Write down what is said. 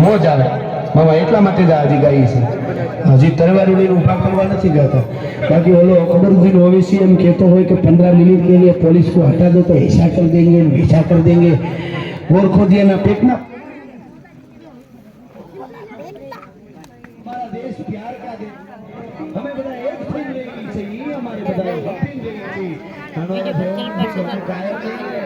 મોજ આવે બાબા એટલા માટે જ હજી ગાઈ છે હજી તરવારી લઈને ઉભા કરવા નથી ગાતા बाकी वो लोग अकबरुद्दीन ओवैसी हम कहते हो कि 15 मिनट के लिए पुलिस को हटा दो तो ऐसा कर देंगे वैसा कर देंगे गोरखो दिया ना पेटना हमारा देश प्यार का देश हमें बड़ा एक थी लेनी चाहिए हमारे बड़ा वोटिंग लेनी चाहिए हमारे गायब नहीं है